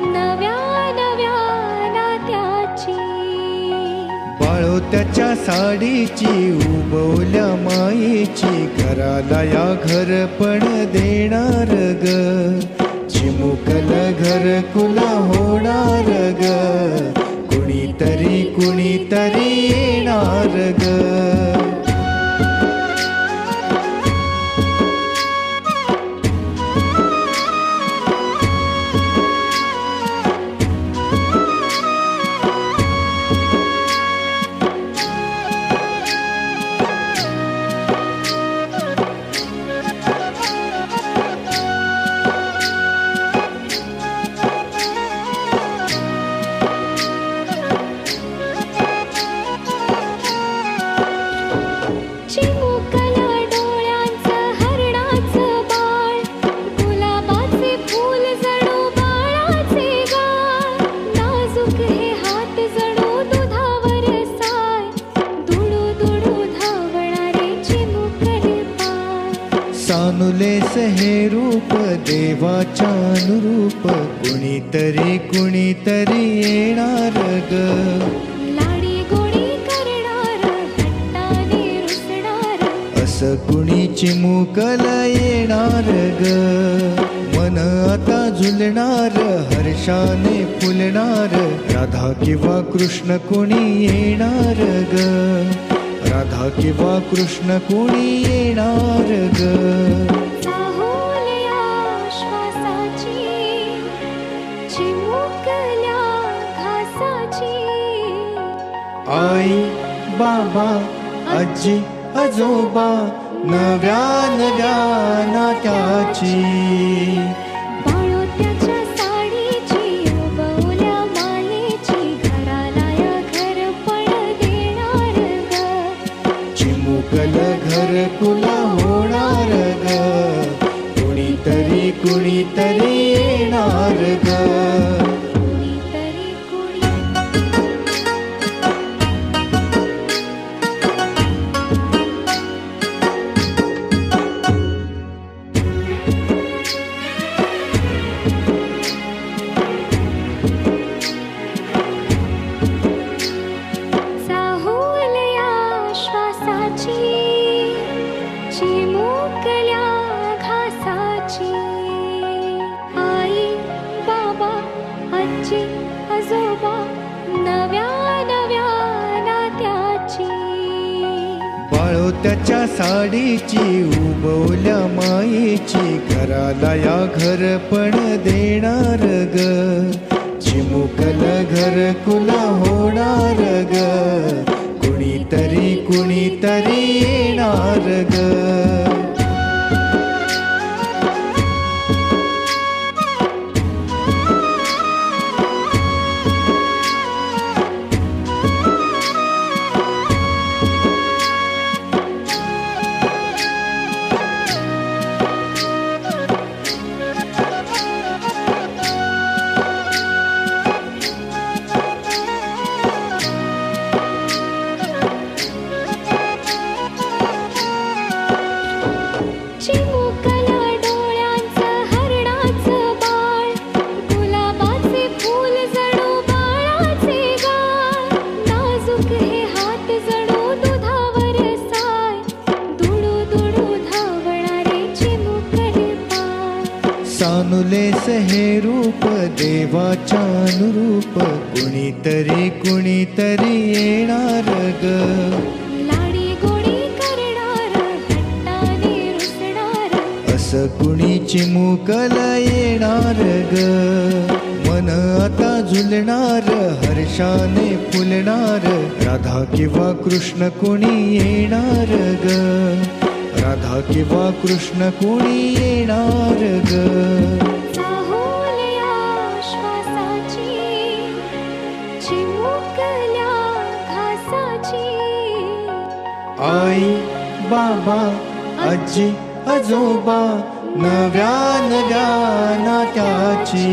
नव्या नव्या नात्याची. बाळोत्याच्या साडीची उबवल्या मायेची घराला या घरपण देणार ग. चिमुकल घरकुला होणार ग. कुणीतरी कुणीतरी येणार ग. चिमुकल्या डोळ्यांचं हरणाचं बाळ, गुलाबाचे फूल जणू बाळाचे गाल. नाजूक हे हात जणू दुधावर साय, दुडू दुडू धावणारे चिमुकले पाय. सानुलेस हे रूप देवाच्या अनुरूप कुणीतरी कुणीतरी येणार ग. लाडी गोडी करणार, हट्टाने रुसणार, असं कुणी चिमुकल येणार ग. मन आता झुलणार, हर्षाने फुलणार. राधा किंवा कृष्ण कुणी येणार ग. राधा किंवा कृष्ण कुणी येणार ग. चाहुल्या श्वासाची, चिमुकल्या घासाची. आई बाबा आजी आजोबा नव्या नव्या नात्याची. बाळोत्याच्या साडीची उबवल्या मायेची घराला या घरपण देणार ग. चिमुकल घरकुला होणार ग. कुणीतरी कुणीतरी येणार ग. कुणीतरी कुणी. चाहुल्या श्वासाची, चिमुकल्या घासाची. आई बाबा आजी आजोबा नव्या नव्या नात्याची. बाळोत्याच्या साडीची उबवल्या मायेची घराला या घरपण देणार ग. चिमुकल घरकुला होणार ग. कुणीतरी कुणीतरी येणार ग. चिमुकल्या डोळ्यांचं हरणाचं बाळ, गुलाबाचे फूल जणू बाळाचे गाल. नाजूक हे हात जणू दुधावर साय, दुडू दुडू धावणारे चिमुकले पाय. सानुलेस हे रूप देवाच्या अनुरूप कुणीतरी कुणीतरी येणार ग. लाडी गोडी करणार, हट्टाने रुसणार, असं कुणी चिमुकल येणार ग. मन आता झुलणार, हर्षाने फुलणार. राधा किंवा कृष्ण कुणी येणार ग. राधा किंवा कृष्ण कुणी येणार ग. चाहुल्या श्वासाची, चिमुकल्या घासाची. आई बाबा आजी आजोबा नव्या नव्या नात्याची.